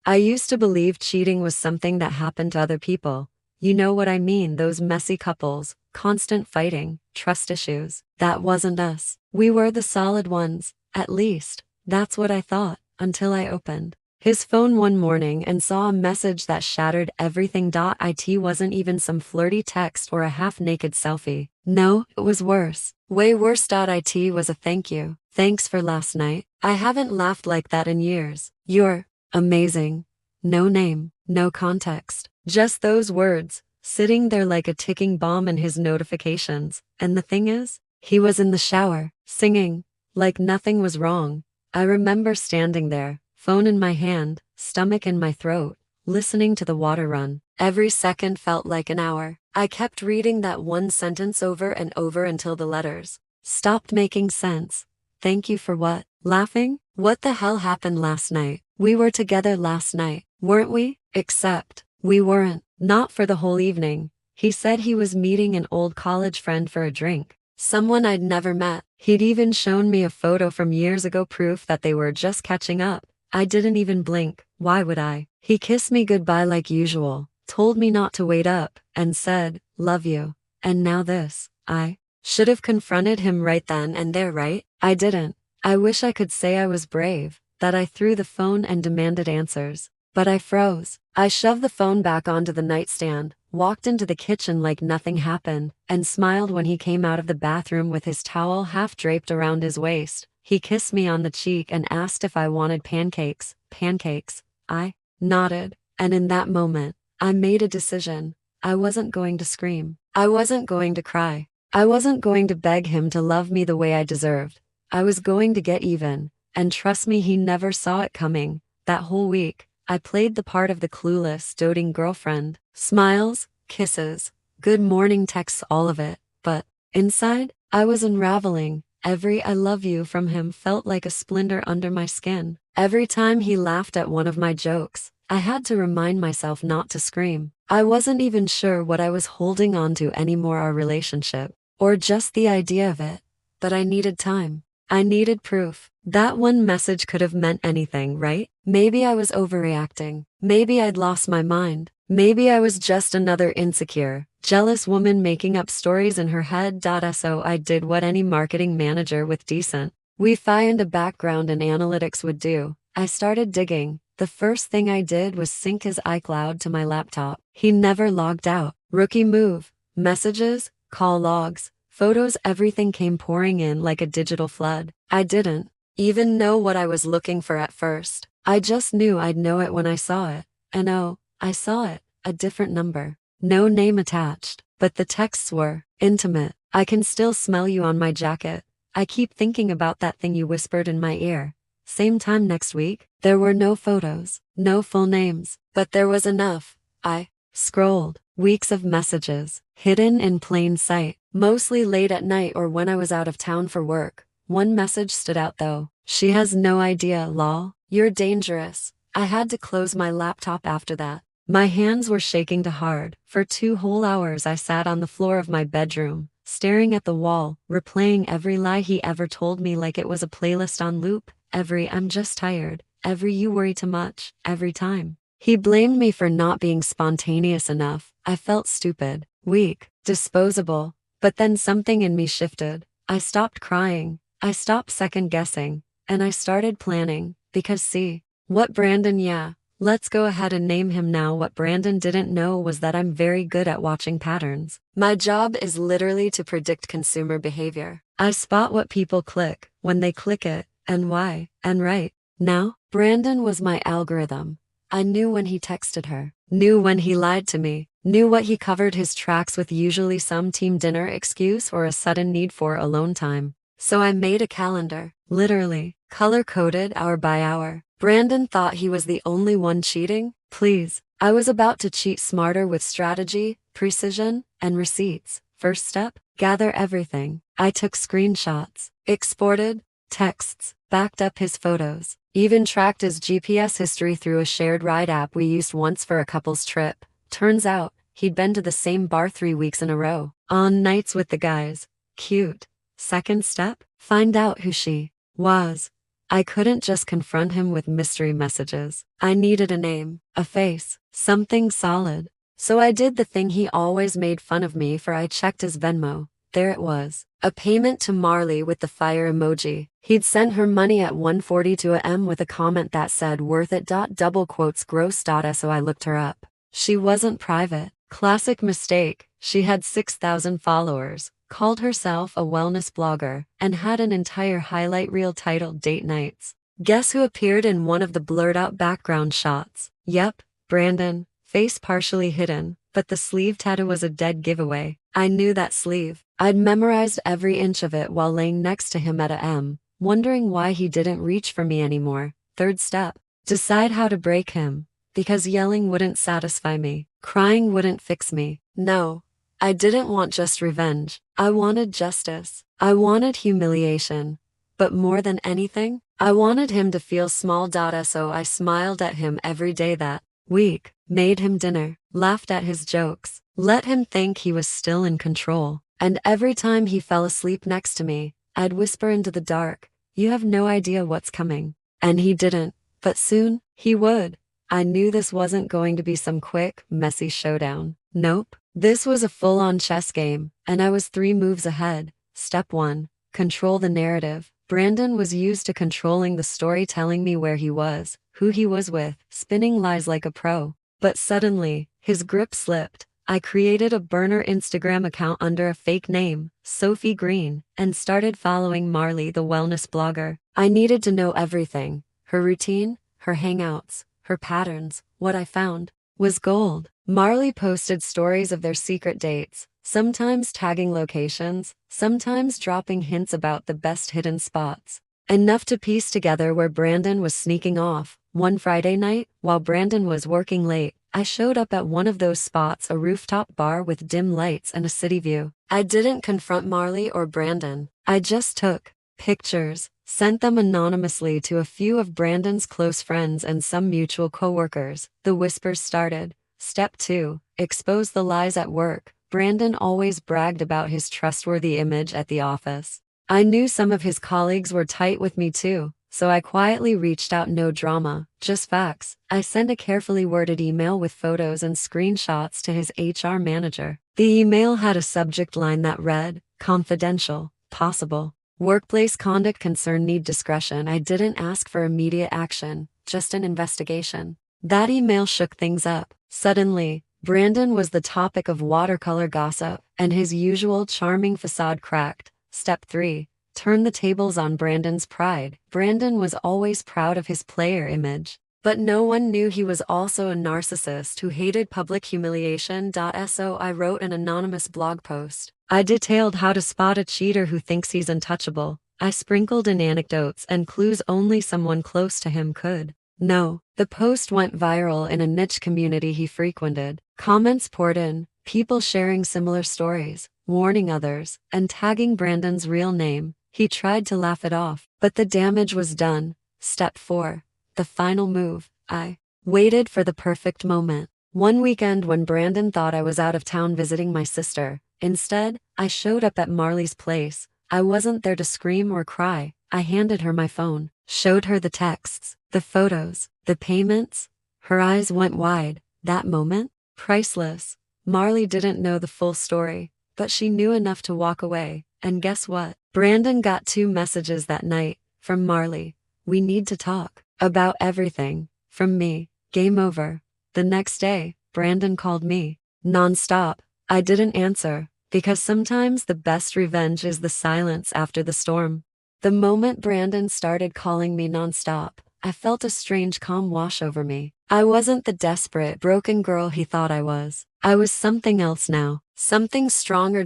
I used to believe cheating was something that happened to other people. You know what I mean, those messy couples, constant fighting, trust issues. That wasn't us. We were the solid ones, at least. That's what I thought, until I opened his phone one morning and saw a message that shattered everything. It wasn't even some flirty text or a half-naked selfie. No, it was worse. Way worse. It was a thank you. Thanks for last night. I haven't laughed like that in years. You're amazing. No name, no context. Just those words, sitting there like a ticking bomb in his notifications. And the thing is, he was in the shower, singing, like nothing was wrong. I remember standing there, phone in my hand, stomach in my throat, listening to the water run. Every second felt like an hour. I kept reading that one sentence over and over until the letters stopped making sense. Thank you for what? Laughing? What the hell happened last night? We were together last night, weren't we? Except, we weren't. Not for the whole evening. He said he was meeting an old college friend for a drink. Someone I'd never met. He'd even shown me a photo from years ago, proof that they were just catching up. I didn't even blink. Why would I? He kissed me goodbye like usual, told me not to wait up, and said, love you. And now this. I should have confronted him right then and there, right? I didn't. I wish I could say I was brave, that I threw the phone and demanded answers. But I froze. I shoved the phone back onto the nightstand, walked into the kitchen like nothing happened, and smiled when he came out of the bathroom with his towel half draped around his waist. He kissed me on the cheek and asked if I wanted pancakes. Pancakes. I nodded, and in that moment, I made a decision. I wasn't going to scream. I wasn't going to cry. I wasn't going to beg him to love me the way I deserved. I was going to get even, and trust me, he never saw it coming. That whole week, I played the part of the clueless, doting girlfriend. Smiles, kisses, good morning texts, all of it. But inside, I was unraveling. Every I love you from him felt like a splinter under my skin. Every time he laughed at one of my jokes, I had to remind myself not to scream. I wasn't even sure what I was holding on to anymore, our relationship, or just the idea of it. But I needed time. I needed proof. That one message could have meant anything, right? Maybe I was overreacting. Maybe I'd lost my mind. Maybe I was just another insecure, jealous woman making up stories in her head. So I did what any marketing manager with decent Wi-Fi and a background in analytics would do. I started digging. The first thing I did was sync his iCloud to my laptop. He never logged out. Rookie move. Messages, call logs, photos, everything came pouring in like a digital flood. I didn't even know what I was looking for at first. I just knew I'd know it when I saw it. And oh, I saw it. A different number. No name attached. But the texts were intimate. I can still smell you on my jacket. I keep thinking about that thing you whispered in my ear. Same time next week. There were no photos, no full names, but there was enough. I scrolled. Weeks of messages, hidden in plain sight, mostly late at night or when I was out of town for work. One message stood out though. She has no idea, lol. You're dangerous. I had to close my laptop after that. My hands were shaking too hard. For 2 whole hours I sat on the floor of my bedroom, staring at the wall, replaying every lie he ever told me like it was a playlist on loop. Every I'm just tired, every you worry too much, every time. He blamed me for not being spontaneous enough. I felt stupid, weak, disposable. But then something in me shifted. I stopped crying. I stopped second guessing. And I started planning. Because see, what Brandon, yeah, let's go ahead and name him now. What Brandon didn't know was that I'm very good at watching patterns. My job is literally to predict consumer behavior. I spot what people click, when they click it, and why, and right now, Brandon was my algorithm. I knew when he texted her, knew when he lied to me, knew what he covered his tracks with, usually some team dinner excuse or a sudden need for alone time. So I made a calendar, literally, color-coded hour by hour. Brandon thought he was the only one cheating? Please. I was about to cheat smarter with strategy, precision, and receipts. First step, gather everything. I took screenshots, exported texts, backed up his photos, even tracked his GPS history through a shared ride app we used once for a couple's trip. Turns out, he'd been to the same bar 3 weeks in a row, on nights with the guys. Cute. Second step, find out who she was. I couldn't just confront him with mystery messages. I needed a name, a face, something solid. So I did the thing he always made fun of me for. I checked his Venmo. There it was. A payment to Marley with the fire emoji. He'd sent her money at 1:42 a.m. with a comment that said worth it. Double quotes gross. So I looked her up. She wasn't private. Classic mistake. She had 6,000 followers, called herself a wellness blogger, and had an entire highlight reel titled Date Nights. Guess who appeared in one of the blurred out background shots? Yep, Brandon, face partially hidden, but the sleeve tattoo was a dead giveaway. I knew that sleeve. I'd memorized every inch of it while laying next to him at a M, wondering why he didn't reach for me anymore. Third step. Decide how to break him. Because yelling wouldn't satisfy me. Crying wouldn't fix me. No. I didn't want just revenge. I wanted justice. I wanted humiliation. But more than anything, I wanted him to feel small. So I smiled at him every day that week, made him dinner, laughed at his jokes, let him think he was still in control. And every time he fell asleep next to me, I'd whisper into the dark, "You have no idea what's coming." And he didn't, but soon, he would. I knew this wasn't going to be some quick, messy showdown. Nope. This was a full-on chess game, and I was 3 moves ahead. Step 1. Control the narrative. Brandon was used to controlling the story, telling me where he was, who he was with, spinning lies like a pro. But suddenly, his grip slipped. I created a burner Instagram account under a fake name, Sophie Green, and started following Marley, the wellness blogger. I needed to know everything. Her routine, her hangouts, her patterns. What I found was gold. Marley posted stories of their secret dates, sometimes tagging locations, sometimes dropping hints about the best hidden spots. Enough to piece together where Brandon was sneaking off. One Friday night, while Brandon was working late, I showed up at one of those spots, a rooftop bar with dim lights and a city view. I didn't confront Marley or Brandon. I just took pictures, sent them anonymously to a few of Brandon's close friends and some mutual coworkers. The whispers started. Step 2. Expose the lies at work. Brandon always bragged about his trustworthy image at the office. I knew some of his colleagues were tight with me too, so I quietly reached out. No drama, just facts. I sent a carefully worded email with photos and screenshots to his HR manager. The email had a subject line that read, "Confidential, possible. Workplace conduct concern, need discretion." I didn't ask for immediate action, just an investigation. That email shook things up. Suddenly, Brandon was the topic of watercolor gossip, and his usual charming facade cracked. Step 3. Turn the tables on Brandon's pride. Brandon was always proud of his player image, but no one knew he was also a narcissist who hated public humiliation. So I wrote an anonymous blog post. I detailed how to spot a cheater who thinks he's untouchable. I sprinkled in anecdotes and clues only someone close to him could know. The post went viral in a niche community he frequented. Comments poured in, people sharing similar stories, warning others, and tagging Brandon's real name. He tried to laugh it off, but the damage was done. Step 4. The final move. I waited for the perfect moment. One weekend when Brandon thought I was out of town visiting my sister, instead, I showed up at Marley's place. I wasn't there to scream or cry. I handed her my phone, showed her the texts, the photos, the payments. Her eyes went wide. That moment? Priceless. Marley didn't know the full story, but she knew enough to walk away. And guess what? Brandon got 2 messages that night from Marley. "We need to talk about everything." From me. "Game over." The next day, Brandon called me. Non-stop. I didn't answer, because sometimes the best revenge is the silence after the storm. The moment Brandon started calling me non-stop, I felt a strange calm wash over me. I wasn't the desperate, broken girl he thought I was. I was something else now. Something stronger.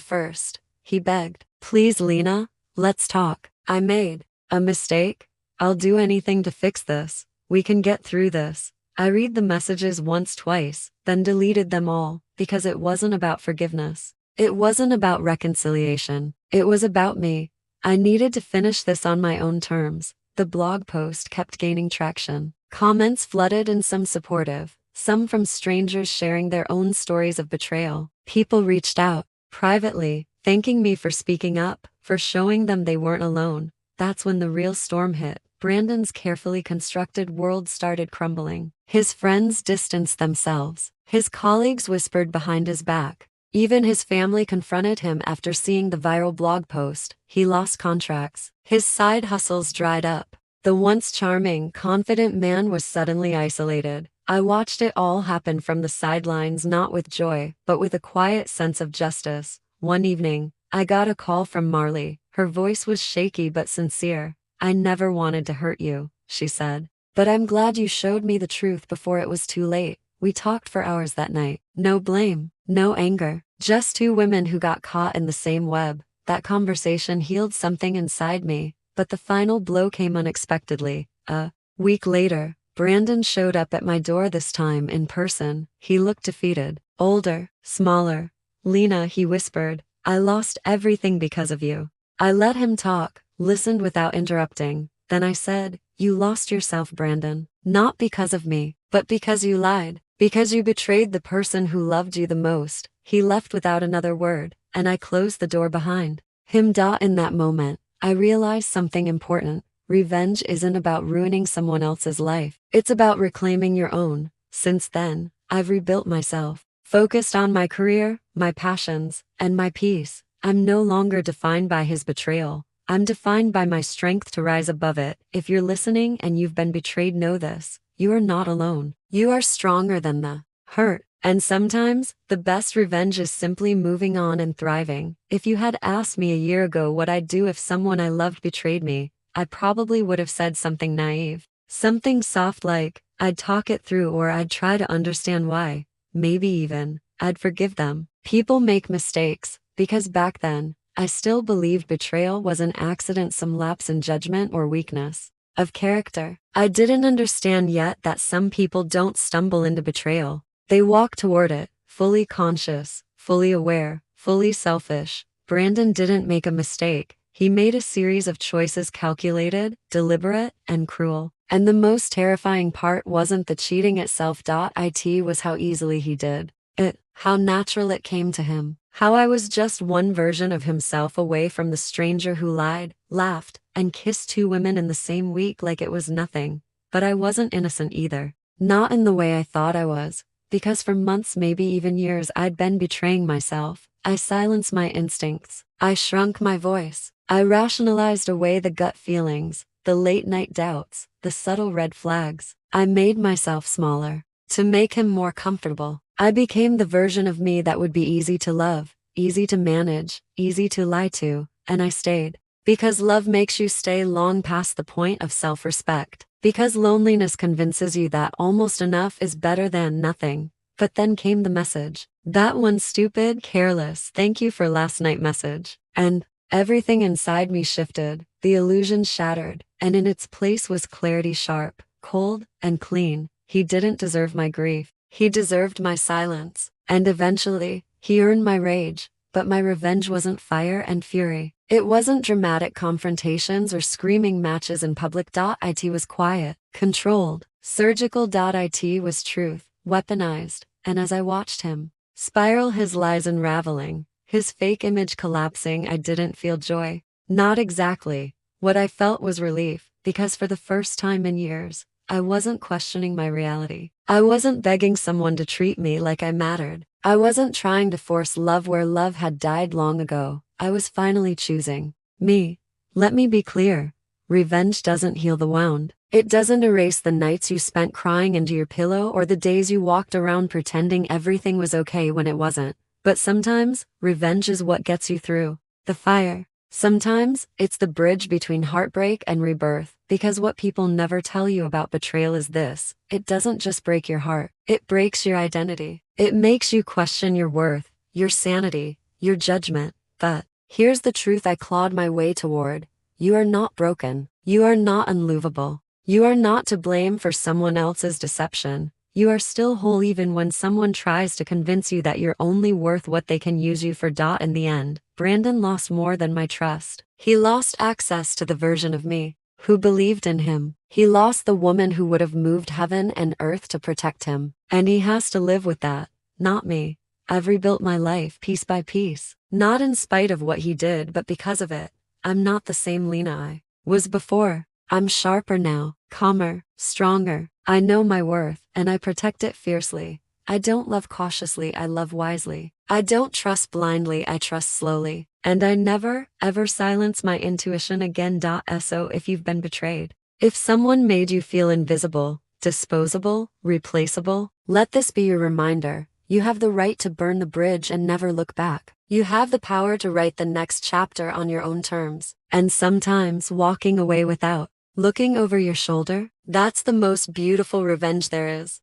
First, he begged. "Please, Lena, let's talk. I made a mistake. I'll do anything to fix this. We can get through this." I read the messages once, twice, then deleted them all, because it wasn't about forgiveness. It wasn't about reconciliation. It was about me. I needed to finish this on my own terms. The blog post kept gaining traction. Comments flooded, and some supportive, some from strangers sharing their own stories of betrayal. People reached out, privately, thanking me for speaking up, for showing them they weren't alone. That's when the real storm hit. Brandon's carefully constructed world started crumbling. His friends distanced themselves. His colleagues whispered behind his back. Even his family confronted him after seeing the viral blog post. He lost contracts. His side hustles dried up. The once charming, confident man was suddenly isolated. I watched it all happen from the sidelines, not with joy, but with a quiet sense of justice. One evening, I got a call from Marley. Her voice was shaky but sincere. "I never wanted to hurt you," she said. "But I'm glad you showed me the truth before it was too late." We talked for hours that night. No blame, no anger, just two women who got caught in the same web. That conversation healed something inside me, but the final blow came unexpectedly. A week later, Brandon showed up at my door, this time in person. He looked defeated, older, smaller. "Lena," he whispered, "I lost everything because of you." I let him talk, listened without interrupting. Then I said, "You lost yourself, Brandon. Not because of me, but because you lied. Because you betrayed the person who loved you the most." He left without another word, and I closed the door behind him. In that moment, I realized something important. Revenge isn't about ruining someone else's life. It's about reclaiming your own. Since then, I've rebuilt myself, focused on my career, my passions, and my peace. I'm no longer defined by his betrayal. I'm defined by my strength to rise above it. If you're listening and you've been betrayed, know this: you are not alone. You are stronger than the hurt. And sometimes, the best revenge is simply moving on and thriving. If you had asked me a year ago what I'd do if someone I loved betrayed me, I probably would have said something naive. Something soft like, I'd talk it through, or I'd try to understand why. Maybe even, I'd forgive them. People make mistakes, because back then, I still believed betrayal was an accident, some lapse in judgment or weakness of character. I didn't understand yet that some people don't stumble into betrayal. They walk toward it, fully conscious, fully aware, fully selfish. Brandon didn't make a mistake. He made a series of choices, calculated, deliberate, and cruel. And the most terrifying part wasn't the cheating itself. It was how easily he did it, how natural it came to him, how I was just one version of himself away from the stranger who lied, laughed, and kissed two women in the same week like it was nothing. But I wasn't innocent either. Not in the way I thought I was. Because for months, maybe even years, I'd been betraying myself. I silenced my instincts. I shrunk my voice. I rationalized away the gut feelings, the late-night doubts, the subtle red flags. I made myself smaller to make him more comfortable. I became the version of me that would be easy to love, easy to manage, easy to lie to, and I stayed. Because love makes you stay long past the point of self-respect. Because loneliness convinces you that almost enough is better than nothing. But then came the message. That one stupid, careless, "thank you for last night" message. And everything inside me shifted. The illusion shattered, and in its place was clarity, sharp, cold, and clean. He didn't deserve my grief. He deserved my silence. And eventually, he earned my rage. But my revenge wasn't fire and fury. It wasn't dramatic confrontations or screaming matches in public. It was quiet, controlled, surgical. It was truth, weaponized. And as I watched him spiral, his lies unraveling, his fake image collapsing, I didn't feel joy. Not exactly. What I felt was relief, because for the first time in years, I wasn't questioning my reality. I wasn't begging someone to treat me like I mattered. I wasn't trying to force love where love had died long ago. I was finally choosing me. Let me be clear. Revenge doesn't heal the wound. It doesn't erase the nights you spent crying into your pillow or the days you walked around pretending everything was okay when it wasn't. But sometimes, revenge is what gets you through the fire. Sometimes, it's the bridge between heartbreak and rebirth. Because what people never tell you about betrayal is this: it doesn't just break your heart, it breaks your identity. It makes you question your worth, your sanity, your judgment. But here's the truth I clawed my way toward. You are not broken. You are not unlovable. You are not to blame for someone else's deception. You are still whole even when someone tries to convince you that you're only worth what they can use you for. In the end, Brandon lost more than my trust. He lost access to the version of me who believed in him. He lost the woman who would have moved heaven and earth to protect him. And he has to live with that, not me. I've rebuilt my life piece by piece, not in spite of what he did, but because of it. I'm not the same Lena I was before. I'm sharper now, calmer, stronger. I know my worth, and I protect it fiercely. I don't love cautiously, I love wisely. I don't trust blindly, I trust slowly. And I never, ever silence my intuition again. So if you've been betrayed, if someone made you feel invisible, disposable, replaceable, let this be your reminder. You have the right to burn the bridge and never look back. You have the power to write the next chapter on your own terms. And sometimes walking away without looking over your shoulder, that's the most beautiful revenge there is.